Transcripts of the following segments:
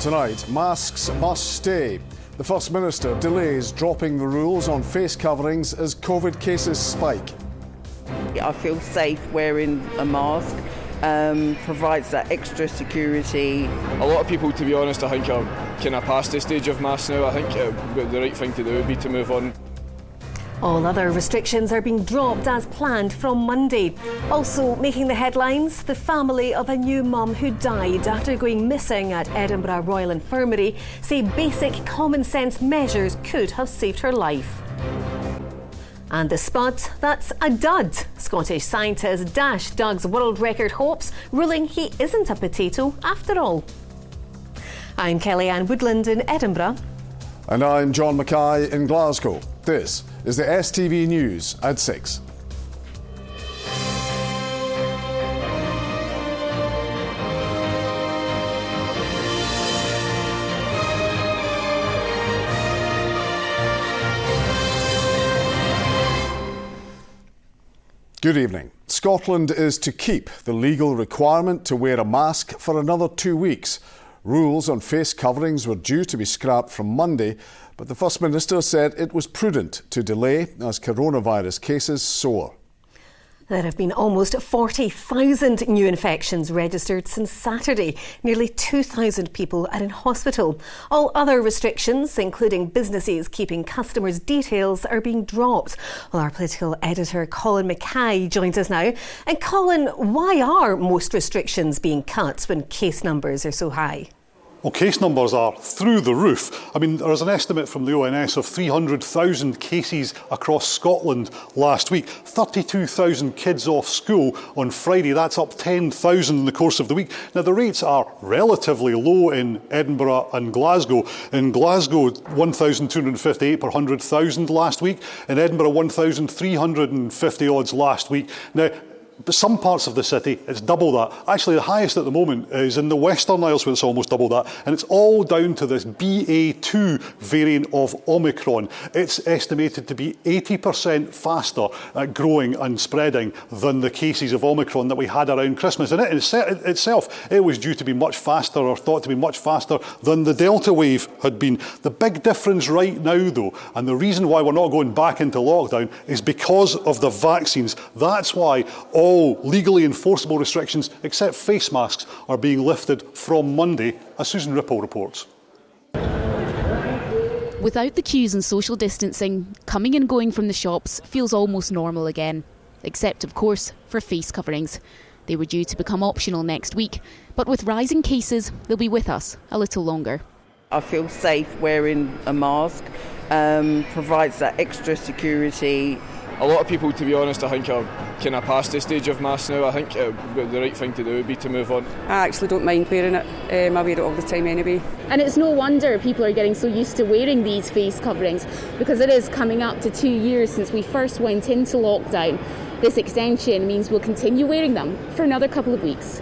tonight, masks must stay. The First Minister delays dropping the rules on face coverings as COVID cases spike. I feel safe wearing a mask, provides that extra security. A lot of people, to be honest, I think are kind of past the stage of masks now. I think the right thing to do would be to move on. All other restrictions are being dropped as planned from Monday. Also making the headlines, the family of a new mum who died after going missing at Edinburgh Royal Infirmary say basic common sense measures could have saved her life. And the Spud, that's a dud. Scottish scientist dashed Doug's world record hopes, ruling he isn't a potato after all. I'm Kellyanne Woodland in Edinburgh. And I'm John Mackay in Glasgow. This is the STV News at 6. Good evening. Scotland is to keep the legal requirement to wear a mask for another 2 weeks. Rules on face coverings were due to be scrapped from Monday, but the First Minister said it was prudent to delay as coronavirus cases soar. There have been almost 40,000 new infections registered since Saturday. Nearly 2,000 people are in hospital. All other restrictions, including businesses keeping customers' details, are being dropped. Well, our political editor Colin Mackay joins us now. And Colin, why are most restrictions being cut when case numbers are so high? Well, case numbers are through the roof. I mean, there was an estimate from the ONS of 300,000 cases across Scotland last week. 32,000 kids off school on Friday. That's up 10,000 in the course of the week. Now, the rates are relatively low in Edinburgh and Glasgow. In Glasgow, 1,258 per 100,000 last week. In Edinburgh, 1,350 odds last week. Now, but some parts of the city, it's double that. Actually, the highest at the moment is in the Western Isles, where it's almost double that. And it's all down to this BA2 variant of Omicron. It's estimated to be 80% faster at growing and spreading than the cases of Omicron that we had around Christmas. And it itself, it was due to be much faster, or thought to be much faster, than the Delta wave had been. The big difference right now, though, and the reason why we're not going back into lockdown, is because of the vaccines. That's why all legally enforceable restrictions, except face masks, are being lifted from Monday, as Susan Ripple reports. Without the queues and social distancing, coming and going from the shops feels almost normal again. Except, of course, for face coverings. They were due to become optional next week, but with rising cases, they'll be with us a little longer. I feel safe wearing a mask, provides that extra security. A lot of people, to be honest, I think are kind of past the stage of masks now. I think the right thing to do would be to move on. I actually don't mind wearing it. I wear it all the time anyway. And it's no wonder people are getting so used to wearing these face coverings, because it is coming up to 2 years since we first went into lockdown. This extension means we'll continue wearing them for another couple of weeks.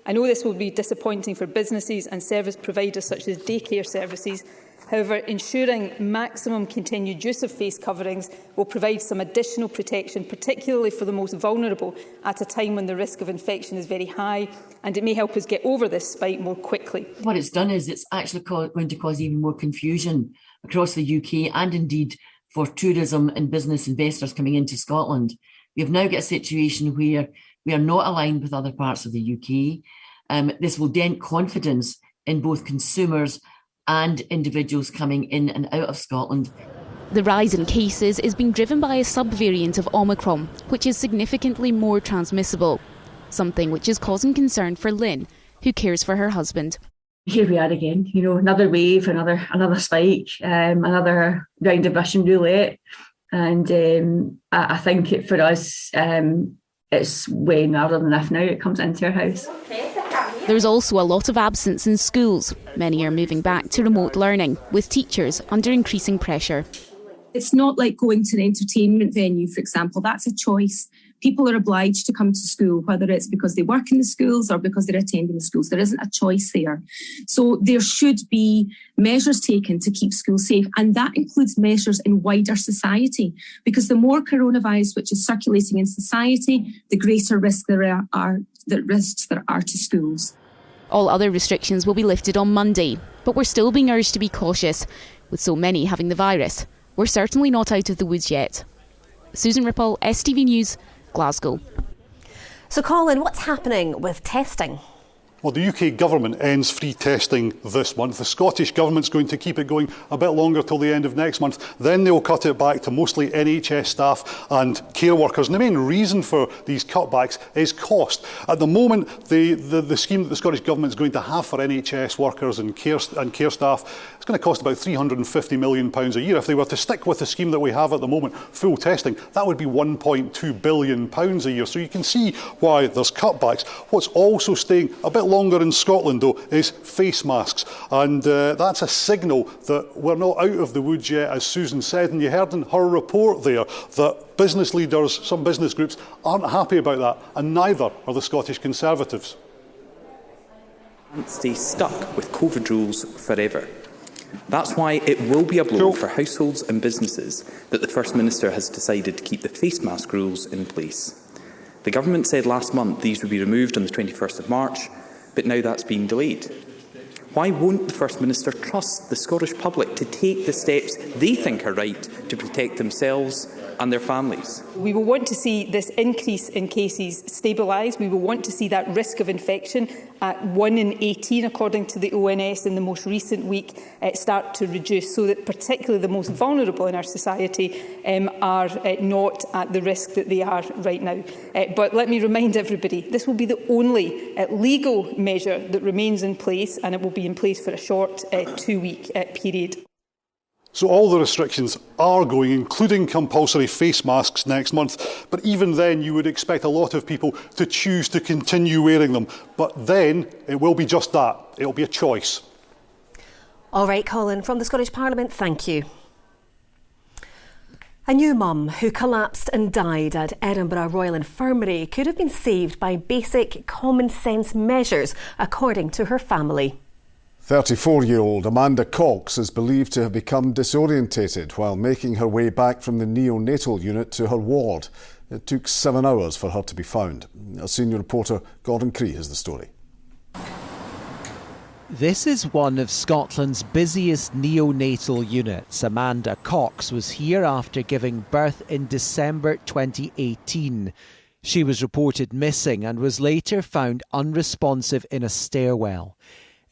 I know this will be disappointing for businesses and service providers such as daycare services. However, ensuring maximum continued use of face coverings will provide some additional protection, particularly for the most vulnerable, at a time when the risk of infection is very high, and it may help us get over this spike more quickly. What it's done is it's actually going to cause even more confusion across the UK, and indeed for tourism and business investors coming into Scotland. We have now got a situation where we are not aligned with other parts of the UK. This will dent confidence in both consumers and individuals coming in and out of Scotland. The rise in cases is being driven by a subvariant of Omicron, which is significantly more transmissible, something which is causing concern for Lynn, who cares for her husband. Here we are again, another wave, another spike, another round of Russian roulette. And I think for us, it's when rather than if now it comes into our house. There's also a lot of absence in schools. Many are moving back to remote learning, with teachers under increasing pressure. It's not like going to an entertainment venue, for example. That's a choice. People are obliged to come to school, whether it's because they work in the schools or because they're attending the schools. There isn't a choice there. So there should be measures taken to keep schools safe, and that includes measures in wider society, because the more coronavirus which is circulating in society, the greater risk there are to schools. All other restrictions will be lifted on Monday, but we're still being urged to be cautious, with so many having the virus. We're certainly not out of the woods yet. Susan Rippall, STV News, Glasgow. So Colin, what's happening with testing? Well, the UK government ends free testing this month. The Scottish government's going to keep it going a bit longer till the end of next month. Then they'll cut it back to mostly NHS staff and care workers. And the main reason for these cutbacks is cost. At the moment, the scheme that the Scottish government is going to have for NHS workers and care staff, it's going to cost about £350 million a year. If they were to stick with the scheme that we have at the moment, full testing, that would be £1.2 billion a year. So you can see why there's cutbacks. What's also staying a bit longer in Scotland, though, is face masks. And that's a signal that we're not out of the woods yet, as Susan said. And you heard in her report there that business leaders, some business groups, aren't happy about that. And neither are the Scottish Conservatives. Stay stuck with COVID rules forever. That's why it will be a blow for households and businesses that the First Minister has decided to keep the face mask rules in place. The government said last month these would be removed on the 21st of March, but now that's been delayed. Why won't the First Minister trust the Scottish public to take the steps they think are right to protect themselves and their families? We will want to see this increase in cases stabilise. We will want to see that risk of infection at 1 in 18, according to the ONS in the most recent week, start to reduce, so that particularly the most vulnerable in our society are not at the risk that they are right now. But let me remind everybody, this will be the only legal measure that remains in place, and it will be in place for a short 2-week period. So all the restrictions are going, including compulsory face masks next month. But even then, you would expect a lot of people to choose to continue wearing them. But then it will be just that. It will be a choice. All right, Colin, from the Scottish Parliament, thank you. A new mum who collapsed and died at Edinburgh Royal Infirmary could have been saved by basic common sense measures, according to her family. 34-year-old Amanda Cox is believed to have become disorientated while making her way back from the neonatal unit to her ward. It took 7 hours for her to be found. Our senior reporter Gordon Cree has the story. This is one of Scotland's busiest neonatal units. Amanda Cox was here after giving birth in December 2018. She was reported missing and was later found unresponsive in a stairwell.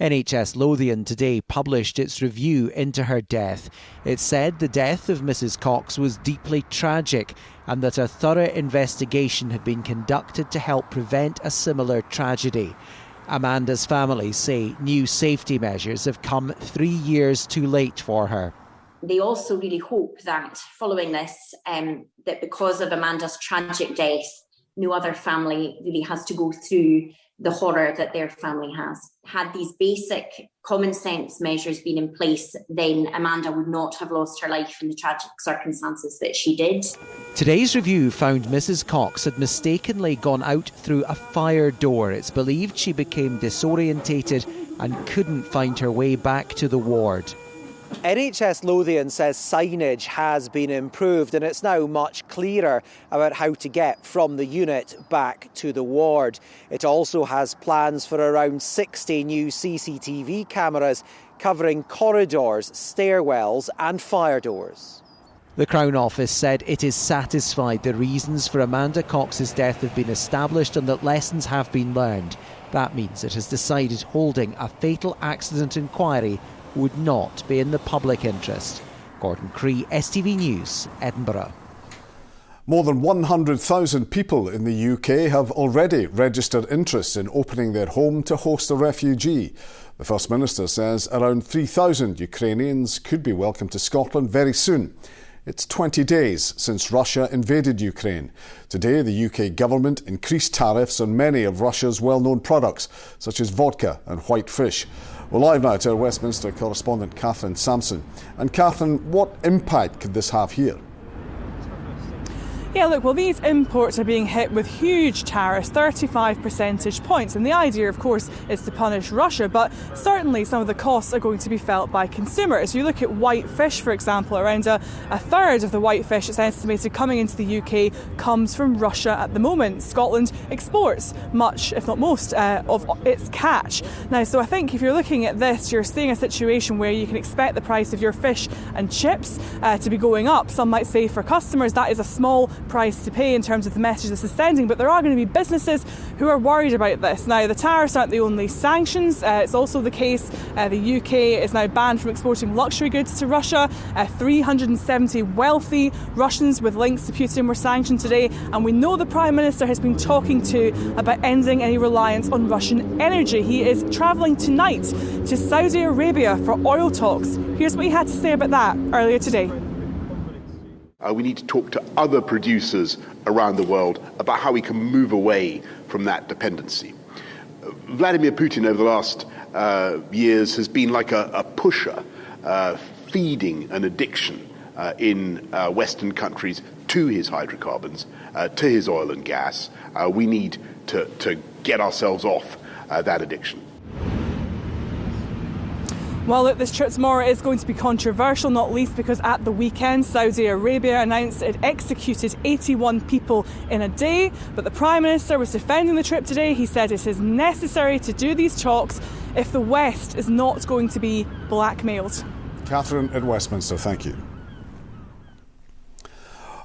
NHS Lothian today published its review into her death. It said the death of Mrs Cox was deeply tragic and that a thorough investigation had been conducted to help prevent a similar tragedy. Amanda's family say new safety measures have come 3 years too late for her. They also really hope that following this, that because of Amanda's tragic death, no other family really has to go through the horror that their family has. Had these basic common sense measures been in place, then Amanda would not have lost her life in the tragic circumstances that she did. Today's review found Mrs Cox had mistakenly gone out through a fire door. It's believed she became disorientated and couldn't find her way back to the ward. NHS Lothian says signage has been improved and it's now much clearer about how to get from the unit back to the ward. It also has plans for around 60 new CCTV cameras covering corridors, stairwells and fire doors. The Crown Office said it is satisfied the reasons for Amanda Cox's death have been established and that lessons have been learned. That means it has decided holding a fatal accident inquiry would not be in the public interest. Gordon Cree, STV News, Edinburgh. More than 100,000 people in the UK have already registered interest in opening their home to host a refugee. The First Minister says around 3,000 Ukrainians could be welcomed to Scotland very soon. It's 20 days since Russia invaded Ukraine. Today, the UK government increased tariffs on many of Russia's well-known products, such as vodka and white fish. We're live now to our Westminster correspondent, Catherine Sampson. And Catherine, what impact could this have here? Yeah, look, well, these imports are being hit with huge tariffs, 35 percentage points. And the idea, of course, is to punish Russia. But certainly some of the costs are going to be felt by consumers. You look at white fish, for example, around a third of the white fish, it's estimated, coming into the UK comes from Russia at the moment. Scotland exports much, if not most, of its catch. Now, so I think if you're looking at this, you're seeing a situation where you can expect the price of your fish and chips to be going up. Some might say for customers that is a small price to pay in terms of the message this is sending, but there are going to be businesses who are worried about this. Now, the tariffs aren't the only sanctions. It's also the case the UK is now banned from exporting luxury goods to Russia. 370 wealthy Russians with links to Putin were sanctioned today, and we know the Prime Minister has been talking to about ending any reliance on Russian energy. He is travelling tonight to Saudi Arabia for oil talks. Here's what he had to say about that earlier today. We need to talk to other producers around the world about how we can move away from that dependency. Vladimir Putin over the last years has been like a pusher, feeding an addiction in Western countries to his hydrocarbons, to his oil and gas. We need to get ourselves off that addiction. Well, look, this trip tomorrow is going to be controversial, not least because at the weekend Saudi Arabia announced it executed 81 people in a day. But the Prime Minister was defending the trip today. He said it is necessary to do these talks if the West is not going to be blackmailed. Catherine in Westminster, thank you.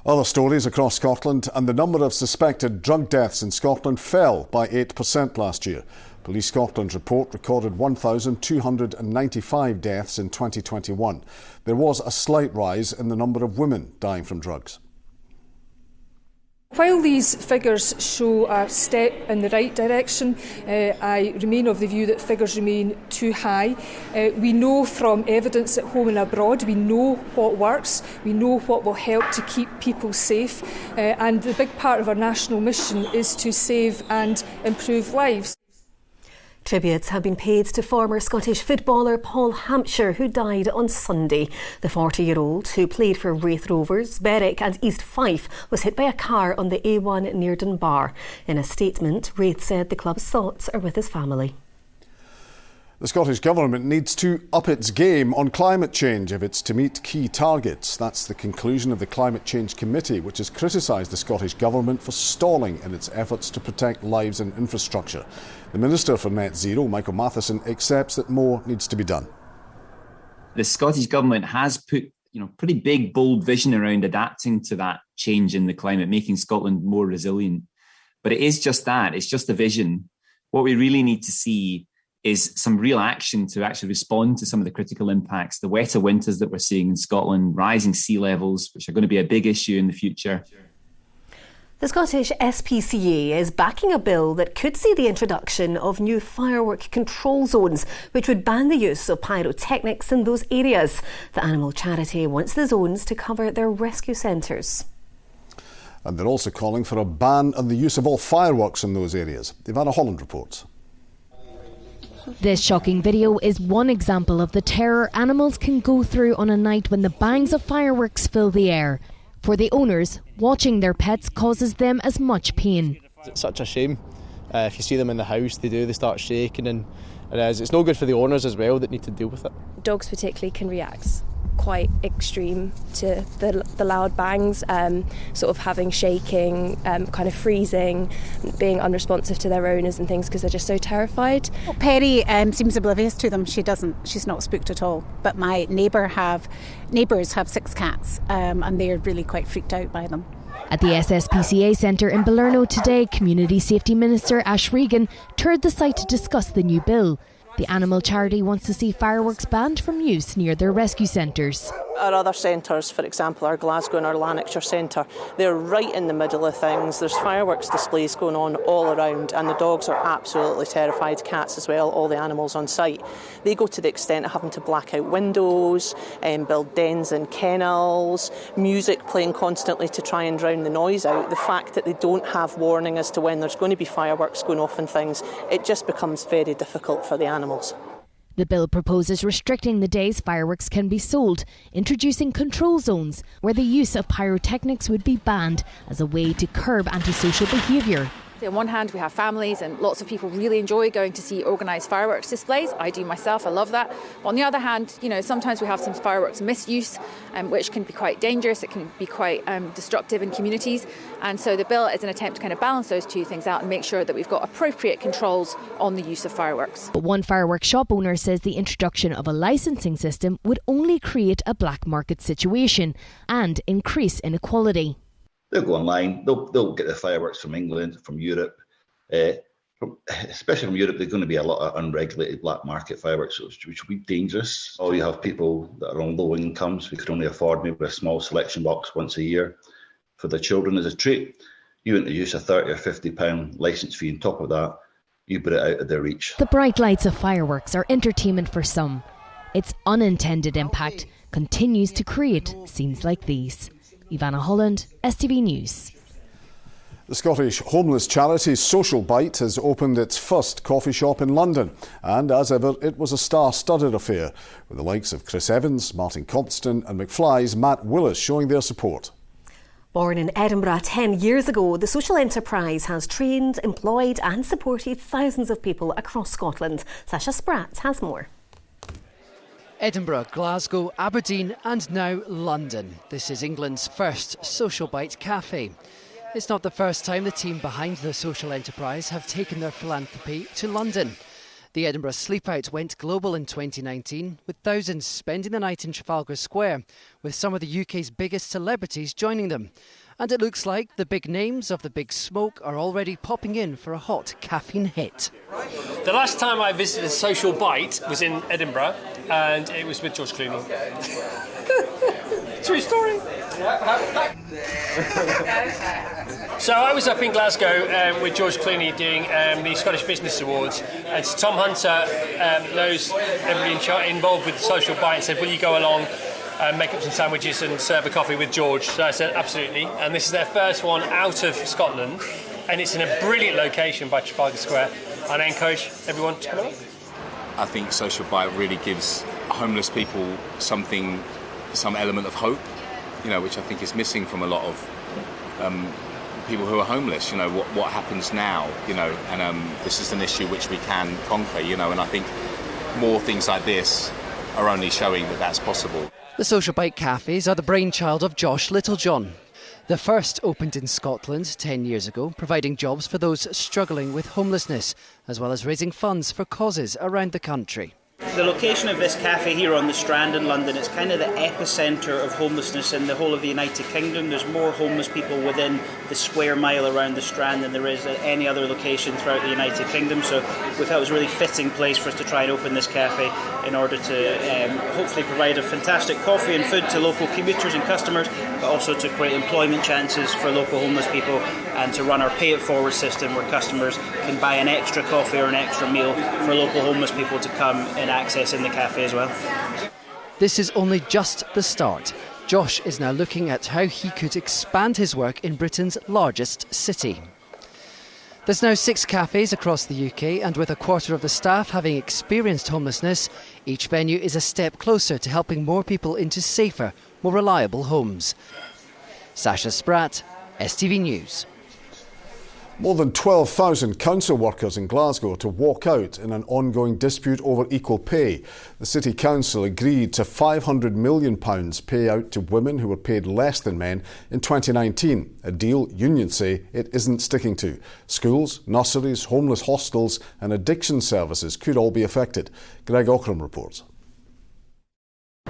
Other stories across Scotland, and the number of suspected drug deaths in Scotland fell by 8% last year. Police Scotland's report recorded 1,295 deaths in 2021. There was a slight rise in the number of women dying from drugs. While these figures show a step in the right direction, I remain of the view that figures remain too high. We know from evidence at home and abroad, we know what works, we know what will help to keep people safe, and the big part of our national mission is to save and improve lives. Tributes have been paid to former Scottish footballer Paul Hampshire, who died on Sunday. The 40-year-old, who played for Raith Rovers, Berwick and East Fife, was hit by a car on the A1 near Dunbar. In a statement, Raith said the club's thoughts are with his family. The Scottish Government needs to up its game on climate change if it's to meet key targets. That's the conclusion of the Climate Change Committee, which has criticised the Scottish Government for stalling in its efforts to protect lives and infrastructure. The Minister for Net Zero, Michael Matheson, accepts that more needs to be done. The Scottish Government has put pretty big, bold vision around adapting to that change in the climate, making Scotland more resilient. But it is just that, it's just a vision. What we really need to see is some real action to actually respond to some of the critical impacts, the wetter winters that we're seeing in Scotland, rising sea levels, which are going to be a big issue in the future. The Scottish SPCA is backing a bill that could see the introduction of new firework control zones, which would ban the use of pyrotechnics in those areas. The animal charity wants the zones to cover their rescue centres. And they're also calling for a ban on the use of all fireworks in those areas. Ivana Holland reports. This shocking video is one example of the terror animals can go through on a night when the bangs of fireworks fill the air. For the owners, watching their pets causes them as much pain. It's such a shame. If you see them in the house, they start shaking, and it's no good for the owners as well that need to deal with it. Dogs particularly can react quite extreme to the loud bangs, sort of having shaking, kind of freezing, being unresponsive to their owners and things because they're just so terrified. Perry seems oblivious to them. She's not spooked at all. But my neighbours have 6 cats, and they're really quite freaked out by them. At the SSPCA Centre in Balerno today, Community Safety Minister Ash Regan toured the site to discuss the new bill. The animal charity wants to see fireworks banned from use near their rescue centres. Our other centres, for example, our Glasgow and our Lanarkshire Centre, they're right in the middle of things. There's fireworks displays going on all around, and the dogs are absolutely terrified, cats as well, all the animals on site. They go to the extent of having to black out windows, build dens and kennels, music playing constantly to try and drown the noise out. The fact that they don't have warning as to when there's going to be fireworks going off and things, it just becomes very difficult for the animals. The bill proposes restricting the days fireworks can be sold, introducing control zones where the use of pyrotechnics would be banned as a way to curb antisocial behaviour. On one hand, we have families and lots of people really enjoy going to see organised fireworks displays. I do myself, I love that. But on the other hand, sometimes we have some fireworks misuse, which can be quite dangerous. It can be quite destructive in communities. And so the bill is an attempt to kind of balance those two things out and make sure that we've got appropriate controls on the use of fireworks. But one fireworks shop owner says the introduction of a licensing system would only create a black market situation and increase inequality. They'll go online, they'll get the fireworks from England, from Europe, especially from Europe. There's going to be a lot of unregulated black market fireworks, which will be dangerous. Or you have people that are on low incomes who could only afford maybe a small selection box once a year for their children as a treat. You introduce a £30 or £50 licence fee on top of that, you put it out of their reach. The bright lights of fireworks are entertainment for some. Its unintended impact continues to create scenes like these. Ivana Holland, STV News. The Scottish homeless charity Social Bite has opened its first coffee shop in London, and as ever it was a star-studded affair, with the likes of Chris Evans, Martin Compston and McFly's Matt Willis showing their support. Born in Edinburgh 10 years ago, the social enterprise has trained, employed and supported thousands of people across Scotland. Sasha Spratt has more. Edinburgh, Glasgow, Aberdeen and now London. This is England's first Social Bite cafe. It's not the first time the team behind the social enterprise have taken their philanthropy to London. The Edinburgh Sleepout went global in 2019, with thousands spending the night in Trafalgar Square, with some of the UK's biggest celebrities joining them. And it looks like the big names of the big smoke are already popping in for a hot caffeine hit. The last time I visited Social Bite was in Edinburgh, and it was with George Clooney. True story. So I was up in Glasgow with George Clooney doing the Scottish Business Awards, and Tom Hunter knows everybody involved with the Social Bite and said, will you go along and make up some sandwiches and serve a coffee with George? So I said, absolutely. And this is their first one out of Scotland, and it's in a brilliant location by Trafalgar Square, and I encourage everyone to come along. I think Social Bite really gives homeless people some element of hope, which I think is missing from a lot of people who are homeless. What happens now, and this is an issue which we can conquer, and I think more things like this are only showing that that's possible. The Social Bite cafes are the brainchild of Josh Littlejohn. The first opened in Scotland 10 years ago, providing jobs for those struggling with homelessness, as well as raising funds for causes around the country. The location of this cafe here on the Strand in London, it's kind of the epicentre of homelessness in the whole of the United Kingdom. There's more homeless people within the square mile around the Strand than there is at any other location throughout the United Kingdom. So we felt it was a really fitting place for us to try and open this cafe in order to hopefully provide a fantastic coffee and food to local commuters and customers, but also to create employment chances for local homeless people and to run our pay it forward system where customers can buy an extra coffee or an extra meal for local homeless people to come and access in the cafe as well. This is only just the start. Josh is now looking at how he could expand his work in Britain's largest city. There's now 6 cafes across the UK, and with a quarter of the staff having experienced homelessness, each venue is a step closer to helping more people into safer, more reliable homes. Sasha Spratt, STV News. More than 12,000 council workers in Glasgow to walk out in an ongoing dispute over equal pay. The City Council agreed to £500 million payout to women who were paid less than men in 2019, a deal unions say it isn't sticking to. Schools, nurseries, homeless hostels and addiction services could all be affected. Greg Ockram reports.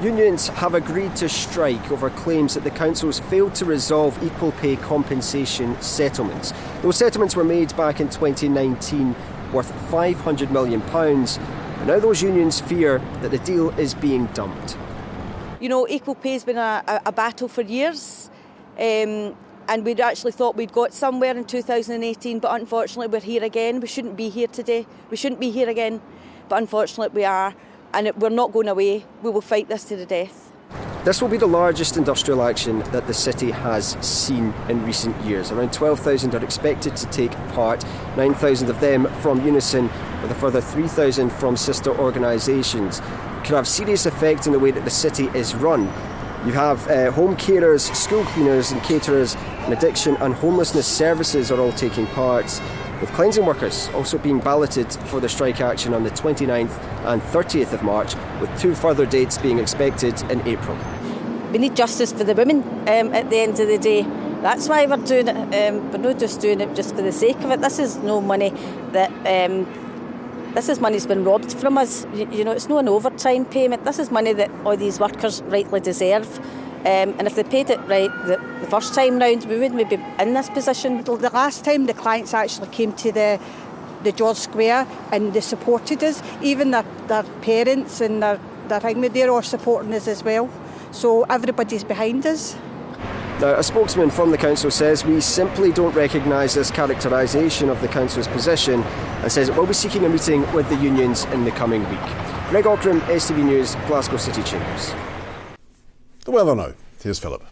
Unions have agreed to strike over claims that the councils failed to resolve equal pay compensation settlements. Those settlements were made back in 2019, worth £500 million. And now those unions fear that the deal is being dumped. Equal pay has been a battle for years. And we'd actually thought we'd got somewhere in 2018, but unfortunately we're here again. We shouldn't be here today. We shouldn't be here again, but unfortunately we are. And we're not going away. We will fight this to the death. This will be the largest industrial action that the city has seen in recent years. Around 12,000 are expected to take part, 9,000 of them from Unison with a further 3,000 from sister organisations. It could have serious effect in the way that the city is run. You have home carers, school cleaners and caterers, and addiction and homelessness services are all taking part, with cleansing workers also being balloted for the strike action on the 29th and 30th of March, with 2 further dates being expected in April. We need justice for the women at the end of the day. That's why we're doing it. We're not just doing it just for the sake of it. This is no money that... this is money that's been robbed from us. You know, it's not an overtime payment. This is money that all these workers rightly deserve. And if they paid it right the first time round, we wouldn't be in this position. The last time the clients actually came to the George Square and they supported us, even their parents and their family, they're all supporting us as well. So everybody's behind us. Now, a spokesman from the council says we simply don't recognise this characterisation of the council's position and says it will be seeking a meeting with the unions in the coming week. Greg Ockram, STV News, Glasgow City Chambers. The weather now. Here's Philip.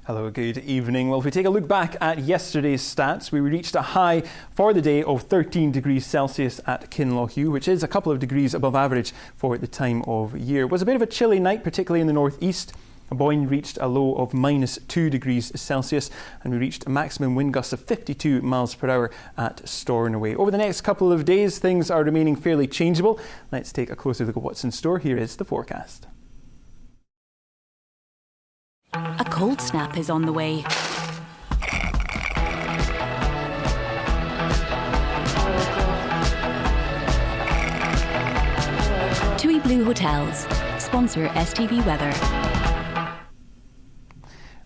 Hello, good evening. Well, if we take a look back at yesterday's stats, we reached a high for the day of 13 degrees Celsius at Kinlochew, which is a couple of degrees above average for the time of year. It was a bit of a chilly night, particularly in the northeast. Boyne reached a low of -2 degrees Celsius, and we reached a maximum wind gust of 52 miles per hour at Stornoway. Over the next couple of days, things are remaining fairly changeable. Let's take a closer look at what's in store. Here is the forecast. A cold snap is on the way. TUI Blue Hotels sponsor STV Weather.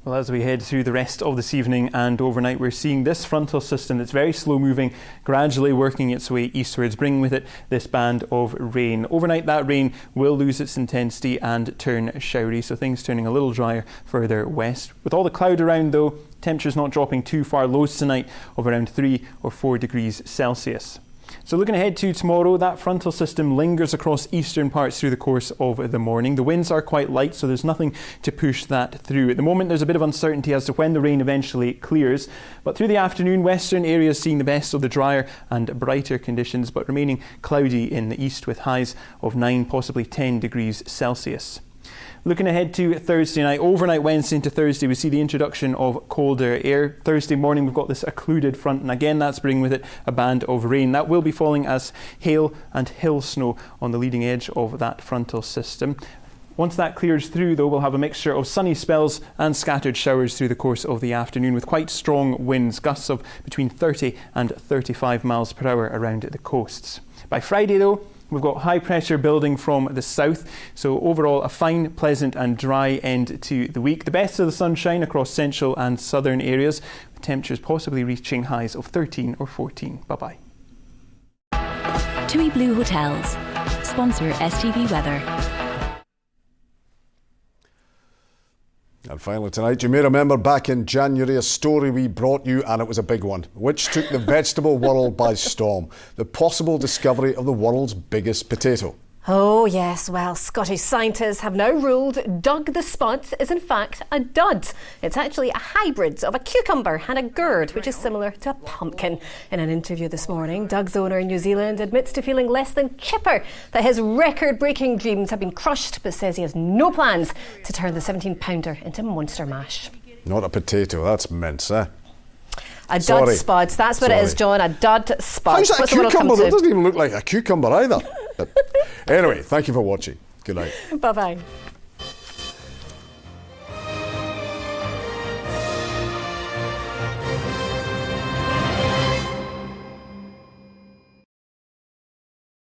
Well, as we head through the rest of this evening and overnight, we're seeing this frontal system that's very slow moving, gradually working its way eastwards, bringing with it this band of rain. Overnight, that rain will lose its intensity and turn showery, so things turning a little drier further west. With all the cloud around, though, temperatures not dropping too far. Lows tonight of around 3 or 4 degrees Celsius. So looking ahead to tomorrow, that frontal system lingers across eastern parts through the course of the morning. The winds are quite light, so there's nothing to push that through. At the moment, there's a bit of uncertainty as to when the rain eventually clears. But through the afternoon, western areas seeing the best of the drier and brighter conditions, but remaining cloudy in the east with highs of 9, possibly 10 degrees Celsius. Looking ahead to Thursday night, overnight Wednesday into Thursday, we see the introduction of colder air. Thursday morning, we've got this occluded front, and again, that's bringing with it a band of rain. That will be falling as hail and hill snow on the leading edge of that frontal system. Once that clears through, though, we'll have a mixture of sunny spells and scattered showers through the course of the afternoon, with quite strong winds, gusts of between 30 and 35 miles per hour around the coasts. By Friday, though, we've got high pressure building from the south, so overall a fine, pleasant and dry end to the week. The best of the sunshine across central and southern areas, with temperatures possibly reaching highs of 13 or 14. Bye-bye. TUI Blue Hotels sponsor STV Weather. And finally tonight, you may remember back in January a story we brought you, and it was a big one, which took the vegetable world by storm. The possible discovery of the world's biggest potato. Oh yes, well, Scottish scientists have now ruled Doug the Spud is in fact a dud. It's actually a hybrid of a cucumber and a gourd, which is similar to a pumpkin. In an interview this morning, Doug's owner in New Zealand admits to feeling less than chipper that his record-breaking dreams have been crushed, but says he has no plans to turn the 17-pounder into monster mash. Not a potato, that's mince, eh? A dud spud, that's what it is, John, a dud spud. How's that a cucumber? It doesn't even look like a cucumber either. Anyway, thank you for watching. Good night. Bye-bye.